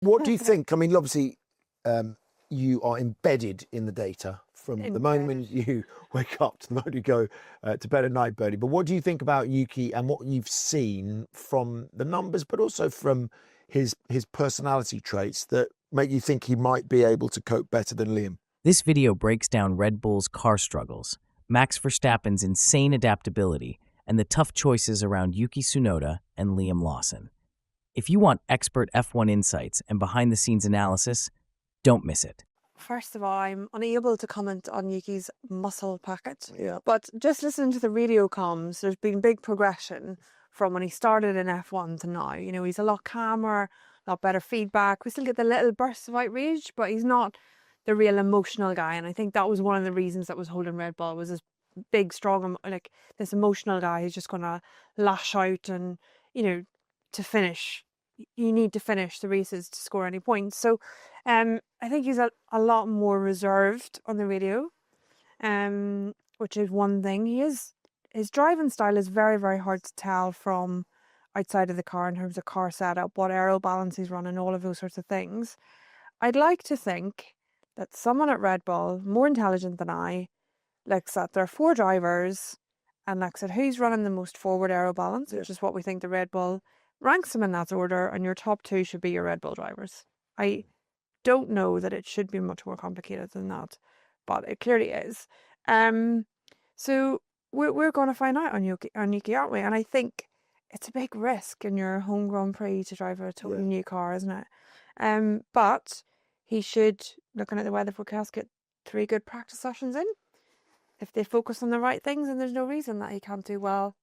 What do you think? I mean, obviously, you are embedded in the data from the moment you wake up to the moment you go to bed at night, Bernie. But what do you think about Yuki and what you've seen from the numbers, but also from his personality traits that make you think he might be able to cope better than Liam? This video breaks down Red Bull's car struggles, Max Verstappen's insane adaptability, and the tough choices around Yuki Tsunoda and Liam Lawson. If you want expert F1 insights and behind-the-scenes analysis, don't miss it. First of all, I'm unable to comment on Yuki's muscle package. Yeah. But just listening to the radio comms, there's been big progression from when he started in F1 to now. You know, he's a lot calmer, a lot better feedback. We still get the little bursts of outrage, but he's not the real emotional guy. And I think that was one of the reasons that was holding Red Bull, was this big, strong, like this emotional guy who's just going to lash out and, you know, to finish. You need to finish the races to score any points. So I think he's a lot more reserved on the radio, which is one thing. His driving style is very, very hard to tell from outside of the car in terms of car setup, what aero balance he's running, all of those sorts of things. I'd like to think that someone at Red Bull, more intelligent than I, looks at their 4 drivers and looks at who's running the most forward aero balance, which is what we think the Red Bull ranks them in that order, and your top 2 should be your Red Bull drivers. I don't know that it should be much more complicated than that, but it clearly is. So we're going to find out on Yuki, aren't we? And I think it's a big risk in your home Grand Prix to drive a totally new car, isn't it? But he should, looking at the weather forecast, get 3 good practice sessions in. If they focus on the right things, and there's no reason that he can't do well.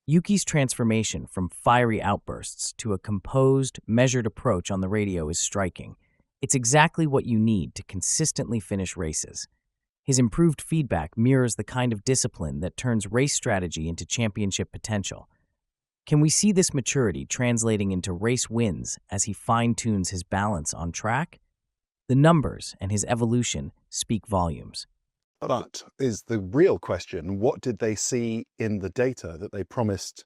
Yuki's transformation from fiery outbursts to a composed, measured approach on the radio is striking. It's exactly what you need to consistently finish races. His improved feedback mirrors the kind of discipline that turns race strategy into championship potential. Can we see this maturity translating into race wins as he fine-tunes his balance on track? The numbers and his evolution speak volumes. But is the real question, what did they see in the data that they promised?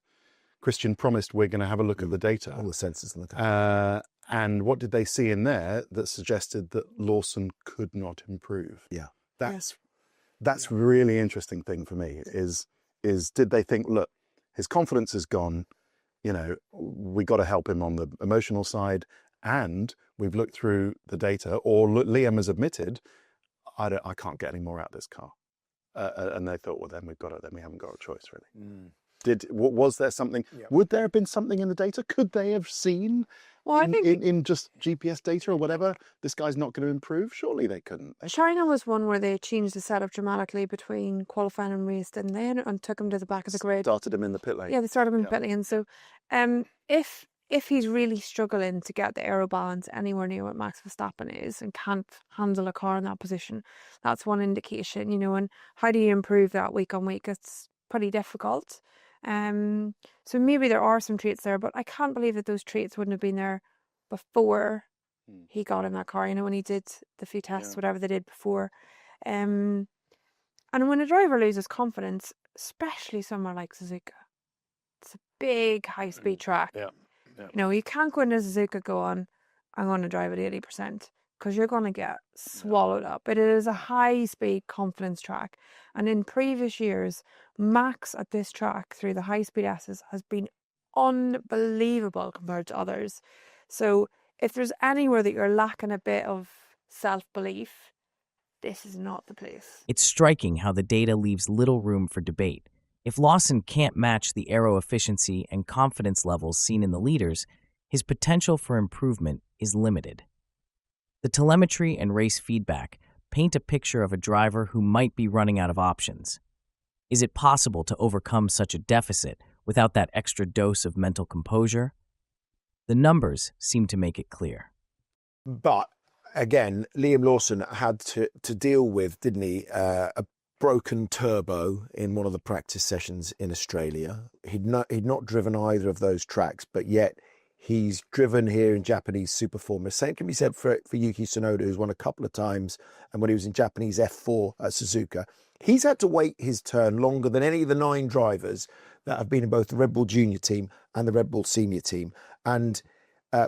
Christian promised we're going to have a look at the data. All the sensors and the and what did they see in there that suggested that Lawson could not improve? Yeah. That's really interesting thing for me is did they think, look, his confidence is gone, you know, we got to help him on the emotional side, and we've looked through the data, or Liam has admitted, I can't get any more out of this car, and they thought, well, then we haven't got a choice really. Was there something? Yeah. Would there have been something in the data? Could they have seen? Well, I think in just GPS data or whatever, this guy's not going to improve. Surely they couldn't. China was one where they changed the setup dramatically between qualifying and race, didn't they? And took him to the back of the grid. Started him in the pit lane. Yeah, they started him in the pit lane. So, if he's really struggling to get the aero balance anywhere near what Max Verstappen is and can't handle a car in that position, that's one indication, you know. And how do you improve that week on week? It's pretty difficult. So maybe there are some traits there, but I can't believe that those traits wouldn't have been there before he got in that car, you know, when he did the few tests, whatever they did before. And when a driver loses confidence, especially somewhere like Suzuka, it's a big high-speed track. Yeah. You know, you can't go into Suzuka going, I'm going to drive at 80%, because you're going to get swallowed up. It is a high-speed confidence track. And in previous years, Max at this track through the high-speed S's has been unbelievable compared to others. So if there's anywhere that you're lacking a bit of self-belief, this is not the place. It's striking how the data leaves little room for debate. If Lawson can't match the aero efficiency and confidence levels seen in the leaders, his potential for improvement is limited. The telemetry and race feedback paint a picture of a driver who might be running out of options. Is it possible to overcome such a deficit without that extra dose of mental composure? The numbers seem to make it clear. But again, Liam Lawson had to deal with, didn't he, a broken turbo in one of the practice sessions in Australia. He'd not driven either of those tracks, but yet he's driven here in Japanese Super Formula. Same can be said for Yuki Tsunoda, who's won a couple of times, and when he was in Japanese F4 at Suzuka, he's had to wait his turn longer than any of the 9 drivers that have been in both the Red Bull Junior team and the Red Bull Senior team. And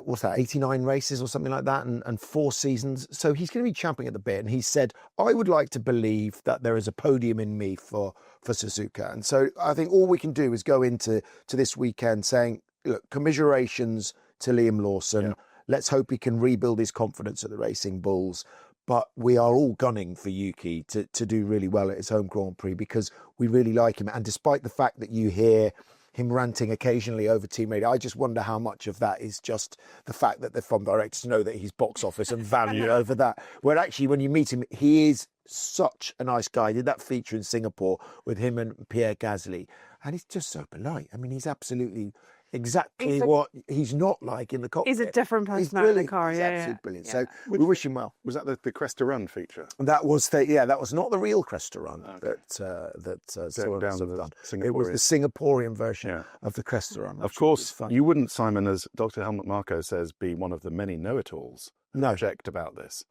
what's that, 89 races or something like that, and 4 seasons. So he's going to be champing at the bit. And he said, I would like to believe that there is a podium in me for Suzuka. And so I think all we can do is go into this weekend saying, look, commiserations to Liam Lawson. Yeah. Let's hope he can rebuild his confidence at the Racing Bulls. But we are all gunning for Yuki to do really well at his home Grand Prix because we really like him. And despite the fact that you hear him ranting occasionally over team radio, I just wonder how much of that is just the fact that the FOM directors know that he's box office and value over that. Where actually, when you meet him, he is such a nice guy. I did that feature in Singapore with him and Pierre Gasly, and he's just so polite. I mean, he's absolutely exactly what he's not like in the cockpit. He's a different He's person out in the brilliant. car. He's Yeah, absolutely yeah. brilliant. Yeah. So we wish him well. Was that the Crest to Run feature? That was that was not the real Crest to Run that Going down sort of the done. It was the Singaporean version of the Crest to Run. Of course, you wouldn't, Simon, as Dr. Helmut Marko says, be one of the many know-it-alls who object about this.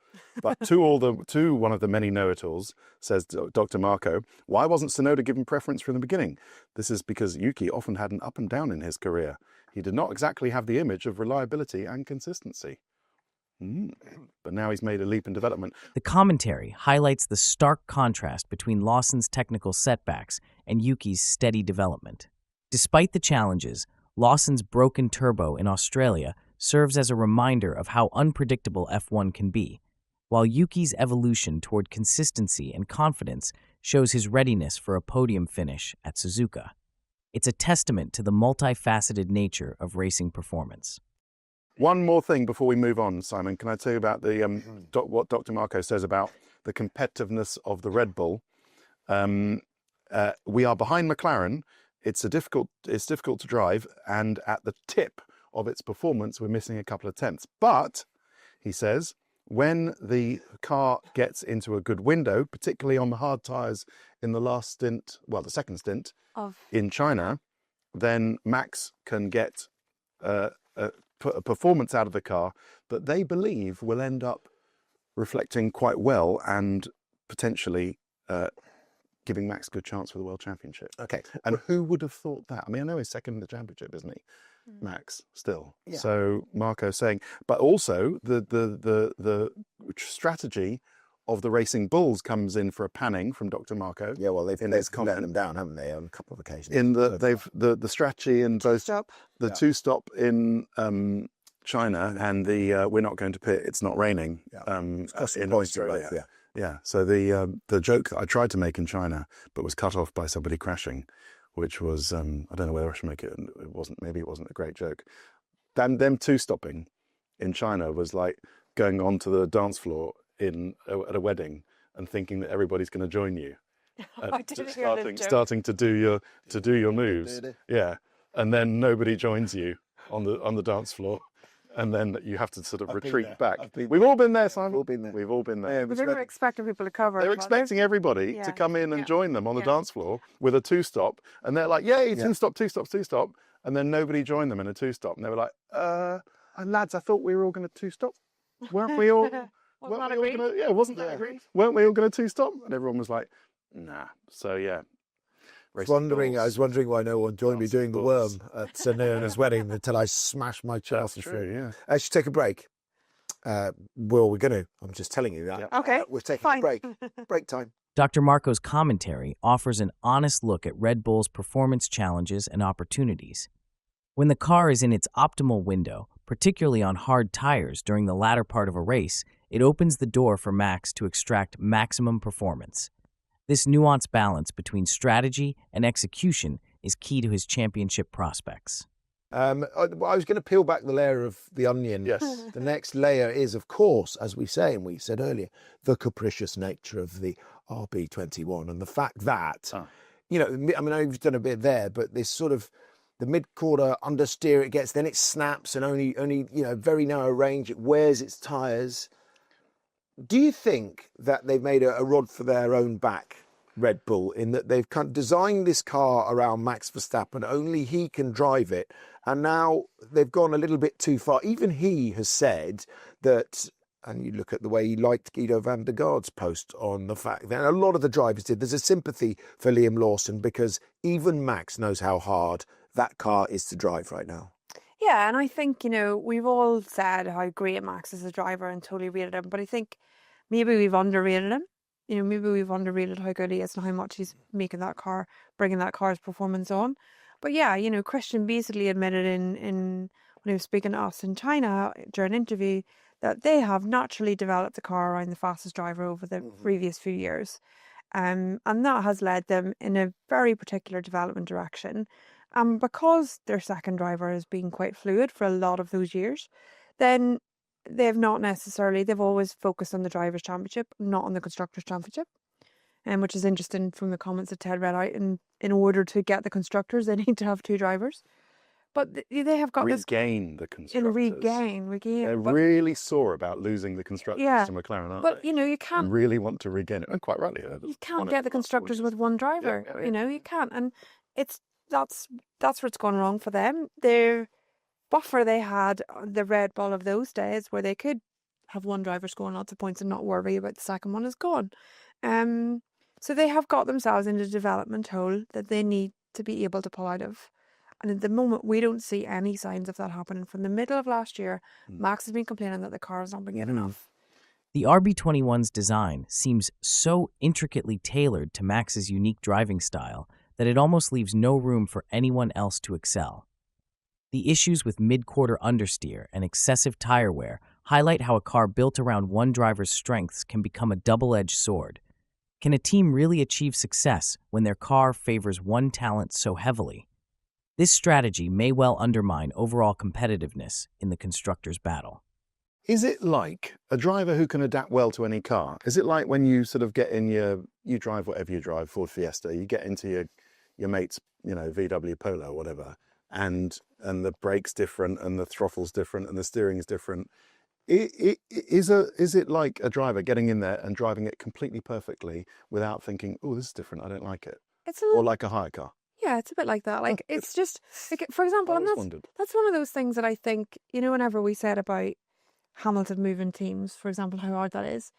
But to one of the many know-it-alls, says Dr. Marko, why wasn't Tsunoda given preference from the beginning? This is because Yuki often had an up and down in his career. He did not exactly have the image of reliability and consistency. But now he's made a leap in development. The commentary highlights the stark contrast between Lawson's technical setbacks and Yuki's steady development. Despite the challenges, Lawson's broken turbo in Australia serves as a reminder of how unpredictable F1 can be, while Yuki's evolution toward consistency and confidence shows his readiness for a podium finish at Suzuka. It's a testament to the multifaceted nature of racing performance. One more thing before we move on, Simon. Can I tell you about the what Dr. Marko says about the competitiveness of the Red Bull? We are behind McLaren. It's difficult to drive, and at the tip of its performance, we're missing a couple of tenths. But he says when the car gets into a good window, particularly on the hard tyres in the last stint, well, the second stint in China, then Max can get put a performance out of the car that they believe will end up reflecting quite well and potentially giving Max a good chance for the World Championship. Okay. And who would have thought that? I mean, I know he's second in the championship, isn't he? Max, still. Yeah. So Marco saying, but also the strategy of the Racing Bulls comes in for a panning from Dr. Marco. Yeah, well, they've let them down, haven't they, on a couple of occasions? In the strategy in both the two-stop in China and the we're not going to pit, it's not raining in Australia. Yeah. So the joke that I tried to make in China but was cut off by somebody crashing, which was I don't know whether I should make it. Maybe it wasn't a great joke. Them two-stopping in China was like going onto the dance floor at a wedding and thinking that everybody's going to join you, starting to do your moves. Yeah, and then nobody joins you on the dance floor. And then you have to sort of retreat back. We've all been there, Simon. We've all been there. But they were expecting people to cover. They're expecting everybody to come in and join them on the dance floor with a two-stop. And they're like, yay, two-stop. And then nobody joined them in a two-stop. And they were like, lads, I thought we were all going to two-stop. Weren't we all? Wasn't that agreed? Weren't we all going to two-stop? And everyone was like, nah. So, yeah. I was wondering why no one joined me doing the worm at Sanona's wedding until I smashed my Chelsea through. Yeah. I should take a break. Well, we're going to. I'm just telling you that. Yeah. Okay. We're taking a break. Break time. Dr. Marco's commentary offers an honest look at Red Bull's performance challenges and opportunities. When the car is in its optimal window, particularly on hard tires during the latter part of a race, it opens the door for Max to extract maximum performance. This nuanced balance between strategy and execution is key to his championship prospects. I was going to peel back the layer of the onion. Yes. The next layer is, of course, as we say, and we said earlier, the capricious nature of the RB21 and the fact that, I know you've done a bit there, but this sort of the mid-quarter understeer it gets, then it snaps and only very narrow range, it wears its tyres. Do you think that they've made a rod for their own back, Red Bull, in that they've kind of designed this car around Max Verstappen, only he can drive it, and now they've gone a little bit too far? Even he has said that, and you look at the way he liked Guido van der Gaard's post on the fact that a lot of the drivers did, there's a sympathy for Liam Lawson because even Max knows how hard that car is to drive right now. Yeah, and I think, we've all said how great Max is as a driver and totally rated him, but I think maybe we've underrated him. Maybe we've underrated how good he is and how much he's making that car, bringing that car's performance on. But yeah, Christian basically admitted in when he was speaking to us in China during an interview that they have naturally developed the car around the fastest driver over the previous few years. And that has led them in a very particular development direction. And because their second driver has been quite fluid for a lot of those years, then they've always focused on the Drivers' Championship, not on the Constructors' Championship. Which is interesting from the comments that Ted read out. In order to get the Constructors, they need to have two drivers. But they have got regain the Constructors. Regain. They're really sore about losing the Constructors to McLaren, aren't but they? you can't really want to regain it, and quite rightly. You can't get the Constructors with one driver. You can't, and that's where it's gone wrong for them. Their buffer they had, the Red Bull of those days, where they could have one driver scoring lots of points and not worry about the second one, is gone. So they have got themselves into a development hole that they need to be able to pull out of. And at the moment, we don't see any signs of that happening. From the middle of last year, Max has been complaining that the car has not been good enough. The RB21's design seems so intricately tailored to Max's unique driving style that it almost leaves no room for anyone else to excel. The issues with mid-quarter understeer and excessive tire wear highlight how a car built around one driver's strengths can become a double-edged sword. Can a team really achieve success when their car favors one talent so heavily? This strategy may well undermine overall competitiveness in the constructors' battle. Is it like a driver who can adapt well to any car? Is it like when you sort of get in you drive whatever you drive, Ford Fiesta, you get into your mate's, VW Polo or whatever, and the brake's different and the throttle's different and the steering's different. Is it like a driver getting in there and driving it completely perfectly without thinking, oh, this is different, I don't like it? Or like a hire car? Yeah, it's a bit like that. Like, it's just, for example, and that's one of those things that I think, whenever we said about Hamilton moving teams, for example, how hard that is.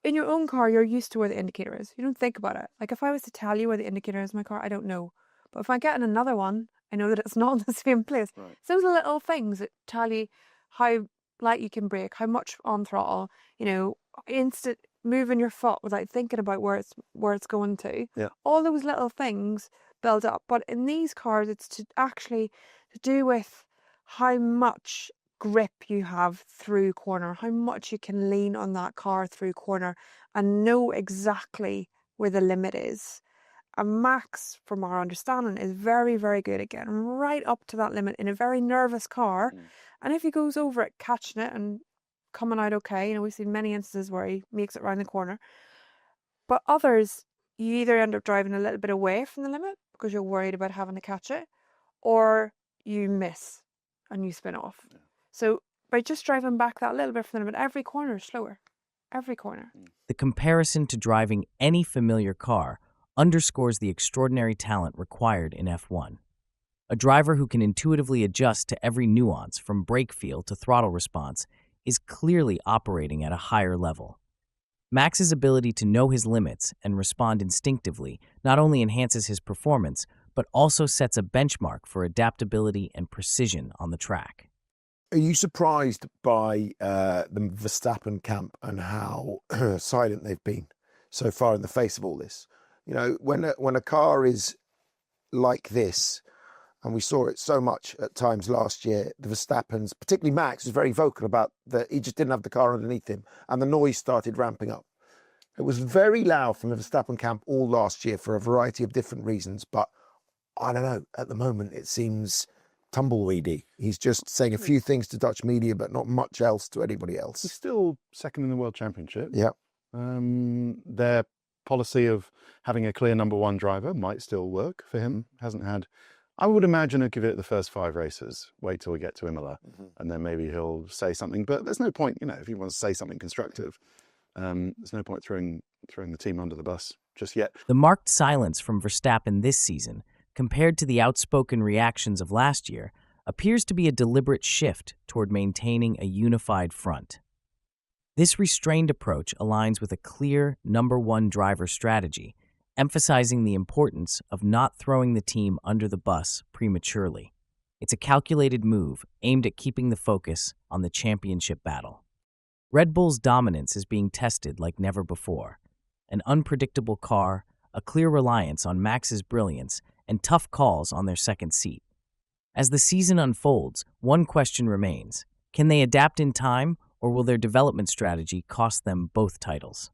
In your own car, you're used to where the indicator is. You don't think about it. Like, if I was to tell you where the indicator is in my car, I don't know. But if I get in another one, I know that it's not in the same place. Right. So those little things that tell you how light you can brake, how much on throttle, instant moving your foot without thinking about where it's going to. Yeah. All those little things build up. But in these cars, it's to do with how much grip you have through corner, how much you can lean on that car through corner and know exactly where the limit is. And Max, from our understanding, is very, very good at getting right up to that limit in a very nervous car. And if he goes over it, catching it and coming out okay, we've seen many instances where he makes it around the corner. But others, you either end up driving a little bit away from the limit because you're worried about having to catch it, or you miss and you spin off. Yeah. So by just driving back that little bit from the limit, every corner is slower. Every corner. The comparison to driving any familiar car underscores the extraordinary talent required in F1. A driver who can intuitively adjust to every nuance from brake feel to throttle response is clearly operating at a higher level. Max's ability to know his limits and respond instinctively not only enhances his performance, but also sets a benchmark for adaptability and precision on the track. Are you surprised by the Verstappen camp and how silent they've been so far in the face of all this? When a car is like this, and we saw it so much at times last year, the Verstappens, particularly Max, was very vocal about that he just didn't have the car underneath him, and the noise started ramping up. It was very loud from the Verstappen camp all last year for a variety of different reasons, but I don't know, at the moment it seems tumbleweedy. He's just saying a few things to Dutch media, but not much else to anybody else. He's still second in the World Championship. Yeah. Their policy of having a clear number one driver might still work for him. Hasn't had... I would imagine he'll give it the first 5 races, wait till we get to Imola, and then maybe he'll say something. But there's no point, if he wants to say something constructive, there's no point throwing the team under the bus just yet. The marked silence from Verstappen this season, compared to the outspoken reactions of last year, appears to be a deliberate shift toward maintaining a unified front. This restrained approach aligns with a clear number one driver strategy, emphasizing the importance of not throwing the team under the bus prematurely. It's a calculated move aimed at keeping the focus on the championship battle. Red Bull's dominance is being tested like never before. An unpredictable car, a clear reliance on Max's brilliance, and tough calls on their second seat. As the season unfolds, one question remains. Can they adapt in time, or will their development strategy cost them both titles?